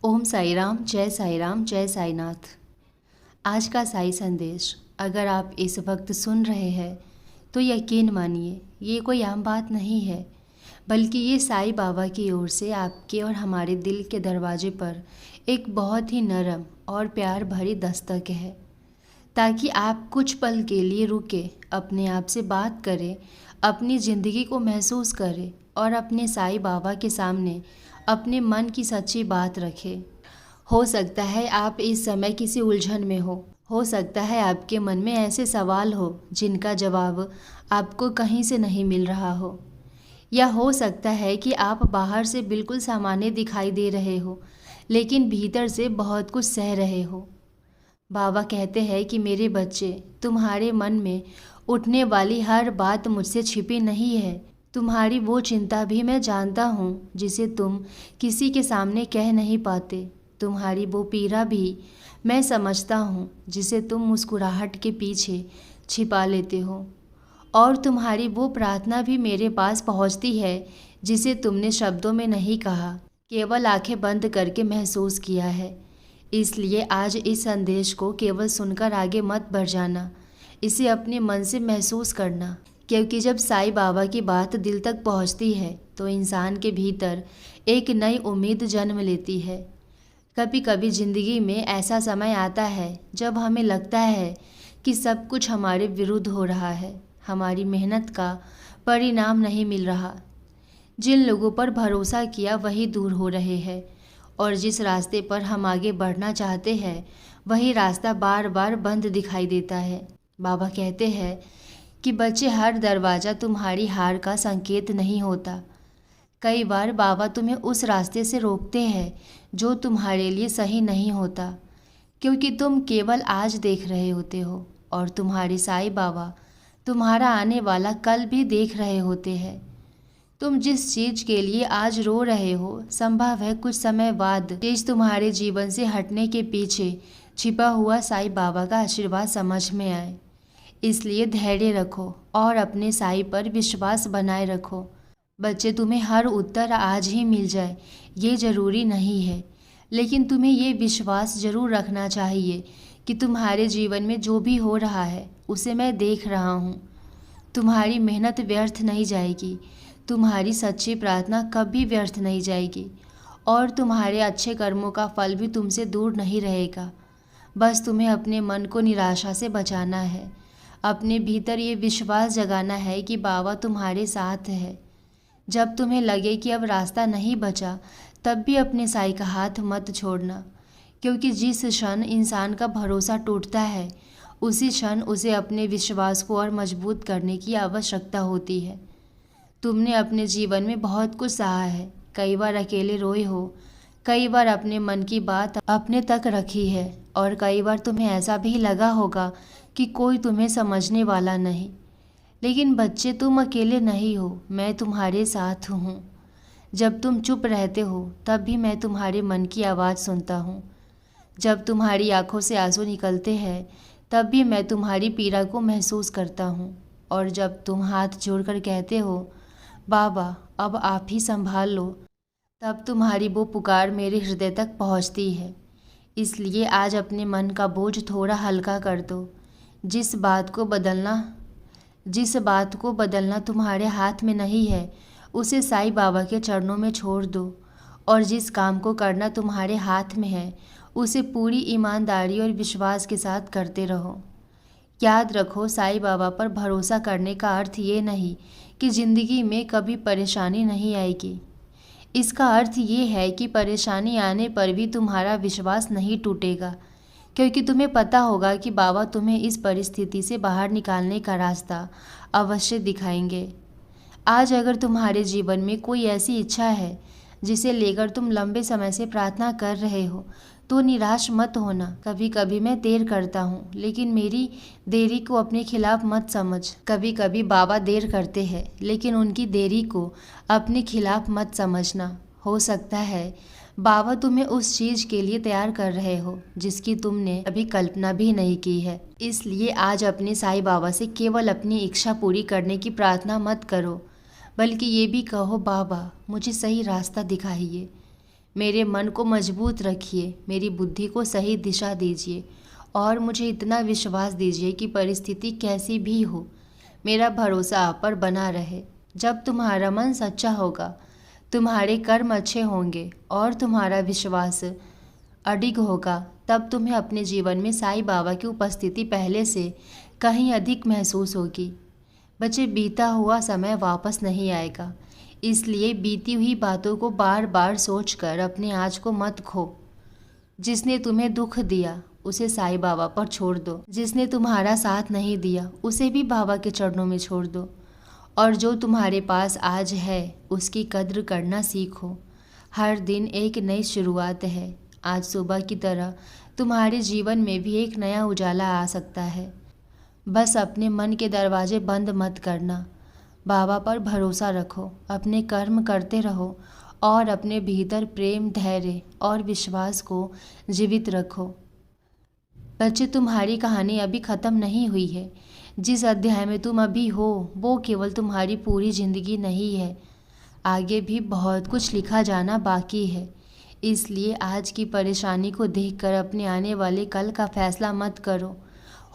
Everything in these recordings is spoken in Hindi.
ओम साई राम, जय साई राम, जय साईनाथ। आज का साई संदेश अगर आप इस वक्त सुन रहे हैं तो यकीन मानिए ये कोई आम बात नहीं है, बल्कि ये साई बाबा की ओर से आपके और हमारे दिल के दरवाजे पर एक बहुत ही नरम और प्यार भरी दस्तक है, ताकि आप कुछ पल के लिए रुके, अपने आप से बात करें, अपनी ज़िंदगी को महसूस करें और अपने साई बाबा के सामने अपने मन की सच्ची बात रखें। हो सकता है आप इस समय किसी उलझन में हो सकता है आपके मन में ऐसे सवाल हो जिनका जवाब आपको कहीं से नहीं मिल रहा हो, या हो सकता है कि आप बाहर से बिल्कुल सामान्य दिखाई दे रहे हो लेकिन भीतर से बहुत कुछ सह रहे हो। बाबा कहते हैं कि मेरे बच्चे, तुम्हारे मन में उठने वाली हर बात मुझसे छिपी नहीं है। तुम्हारी वो चिंता भी मैं जानता हूँ जिसे तुम किसी के सामने कह नहीं पाते। तुम्हारी वो पीड़ा भी मैं समझता हूँ जिसे तुम मुस्कुराहट के पीछे छिपा लेते हो। और तुम्हारी वो प्रार्थना भी मेरे पास पहुँचती है जिसे तुमने शब्दों में नहीं कहा, केवल आंखें बंद करके महसूस किया है। इसलिए आज इस संदेश को केवल सुनकर आगे मत बढ़ जाना, इसे अपने मन से महसूस करना, क्योंकि जब साईं बाबा की बात दिल तक पहुंचती है तो इंसान के भीतर एक नई उम्मीद जन्म लेती है। कभी कभी ज़िंदगी में ऐसा समय आता है जब हमें लगता है कि सब कुछ हमारे विरुद्ध हो रहा है, हमारी मेहनत का परिणाम नहीं मिल रहा, जिन लोगों पर भरोसा किया वही दूर हो रहे हैं, और जिस रास्ते पर हम आगे बढ़ना चाहते हैं वही रास्ता बार बार बंद दिखाई देता है। बाबा कहते हैं कि बच्चे, हर दरवाज़ा तुम्हारी हार का संकेत नहीं होता। कई बार बाबा तुम्हें उस रास्ते से रोकते हैं जो तुम्हारे लिए सही नहीं होता, क्योंकि तुम केवल आज देख रहे होते हो और तुम्हारे साईं बाबा तुम्हारा आने वाला कल भी देख रहे होते हैं। तुम जिस चीज़ के लिए आज रो रहे हो, संभव है कुछ समय बाद चीज़ तुम्हारे जीवन से हटने के पीछे छिपा हुआ साईं बाबा का आशीर्वाद समझ में आए। इसलिए धैर्य रखो और अपने साईं पर विश्वास बनाए रखो। बच्चे, तुम्हें हर उत्तर आज ही मिल जाए ये ज़रूरी नहीं है, लेकिन तुम्हें ये विश्वास ज़रूर रखना चाहिए कि तुम्हारे जीवन में जो भी हो रहा है उसे मैं देख रहा हूँ। तुम्हारी मेहनत व्यर्थ नहीं जाएगी, तुम्हारी सच्ची प्रार्थना कभी व्यर्थ नहीं जाएगी, और तुम्हारे अच्छे कर्मों का फल भी तुमसे दूर नहीं रहेगा। बस तुम्हें अपने मन को निराशा से बचाना है, अपने भीतर ये विश्वास जगाना है कि बाबा तुम्हारे साथ है। जब तुम्हें लगे कि अब रास्ता नहीं बचा, तब भी अपने साईं का हाथ मत छोड़ना, क्योंकि जिस क्षण इंसान का भरोसा टूटता है उसी क्षण उसे अपने विश्वास को और मजबूत करने की आवश्यकता होती है। तुमने अपने जीवन में बहुत कुछ सहा है, कई बार अकेले रोए हो, कई बार अपने मन की बात अपने तक रखी है, और कई बार तुम्हें ऐसा भी लगा होगा कि कोई तुम्हें समझने वाला नहीं। लेकिन बच्चे, तुम अकेले नहीं हो, मैं तुम्हारे साथ हूँ। जब तुम चुप रहते हो तब भी मैं तुम्हारे मन की आवाज़ सुनता हूँ। जब तुम्हारी आंखों से आंसू निकलते हैं तब भी मैं तुम्हारी पीड़ा को महसूस करता हूँ। और जब तुम हाथ जोड़कर कहते हो बाबा अब आप ही संभाल लो, तब तुम्हारी वो पुकार मेरे हृदय तक पहुँचती है। इसलिए आज अपने मन का बोझ थोड़ा हल्का कर दो। जिस बात को बदलना तुम्हारे हाथ में नहीं है उसे साईं बाबा के चरणों में छोड़ दो, और जिस काम को करना तुम्हारे हाथ में है उसे पूरी ईमानदारी और विश्वास के साथ करते रहो। याद रखो, साईं बाबा पर भरोसा करने का अर्थ ये नहीं कि ज़िंदगी में कभी परेशानी नहीं आएगी। इसका अर्थ ये है कि परेशानी आने पर भी तुम्हारा विश्वास नहीं टूटेगा, क्योंकि तुम्हें पता होगा कि बाबा तुम्हें इस परिस्थिति से बाहर निकालने का रास्ता अवश्य दिखाएंगे। आज अगर तुम्हारे जीवन में कोई ऐसी इच्छा है जिसे लेकर तुम लंबे समय से प्रार्थना कर रहे हो तो निराश मत होना। कभी कभी मैं देर करता हूँ, लेकिन मेरी देरी को अपने खिलाफ मत समझ। कभी कभी बाबा देर करते हैं, लेकिन उनकी देरी को अपने खिलाफ मत समझना। हो सकता है बाबा तुम्हें उस चीज़ के लिए तैयार कर रहे हो जिसकी तुमने अभी कल्पना भी नहीं की है। इसलिए आज अपने साईं बाबा से केवल अपनी इच्छा पूरी करने की प्रार्थना मत करो, बल्कि ये भी कहो, बाबा मुझे सही रास्ता दिखाइए। मेरे मन को मजबूत रखिए, मेरी बुद्धि को सही दिशा दीजिए और मुझे इतना विश्वास दीजिए कि परिस्थिति कैसी भी हो, मेरा भरोसा आप पर बना रहे। जब तुम्हारा मन सच्चा होगा, तुम्हारे कर्म अच्छे होंगे और तुम्हारा विश्वास अडिग होगा, तब तुम्हें अपने जीवन में साईं बाबा की उपस्थिति पहले से कहीं अधिक महसूस होगी। बच्चे, बीता हुआ समय वापस नहीं आएगा, इसलिए बीती हुई बातों को बार बार सोचकर अपने आज को मत खो। जिसने तुम्हें दुख दिया उसे साईं बाबा पर छोड़ दो, जिसने तुम्हारा साथ नहीं दिया उसे भी बाबा के चरणों में छोड़ दो, और जो तुम्हारे पास आज है उसकी कद्र करना सीखो। हर दिन एक नई शुरुआत है। आज सुबह की तरह तुम्हारे जीवन में भी एक नया उजाला आ सकता है। बस अपने मन के दरवाजे बंद मत करना, बाबा पर भरोसा रखो, अपने कर्म करते रहो और अपने भीतर प्रेम, धैर्य और विश्वास को जीवित रखो। बच्चे, तुम्हारी कहानी अभी ख़त्म नहीं हुई है। जिस अध्याय में तुम अभी हो वो केवल तुम्हारी पूरी ज़िंदगी नहीं है। आगे भी बहुत कुछ लिखा जाना बाकी है। इसलिए आज की परेशानी को देखकर अपने आने वाले कल का फैसला मत करो।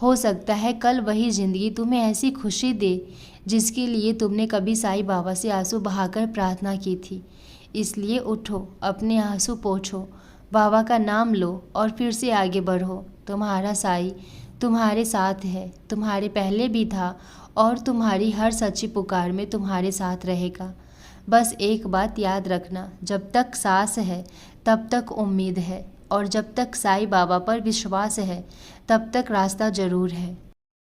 हो सकता है कल वही ज़िंदगी तुम्हें ऐसी खुशी दे जिसके लिए तुमने कभी साईं बाबा से आंसू बहाकर प्रार्थना की थी। इसलिए उठो, अपने आंसू पोंछो, बाबा का नाम लो और फिर से आगे बढ़ो। तुम्हारा साईं तुम्हारे साथ है, तुम्हारे पहले भी था और तुम्हारी हर सच्ची पुकार में तुम्हारे साथ रहेगा। बस एक बात याद रखना, जब तक सांस है तब तक उम्मीद है, और जब तक साईं बाबा पर विश्वास है तब तक रास्ता ज़रूर है।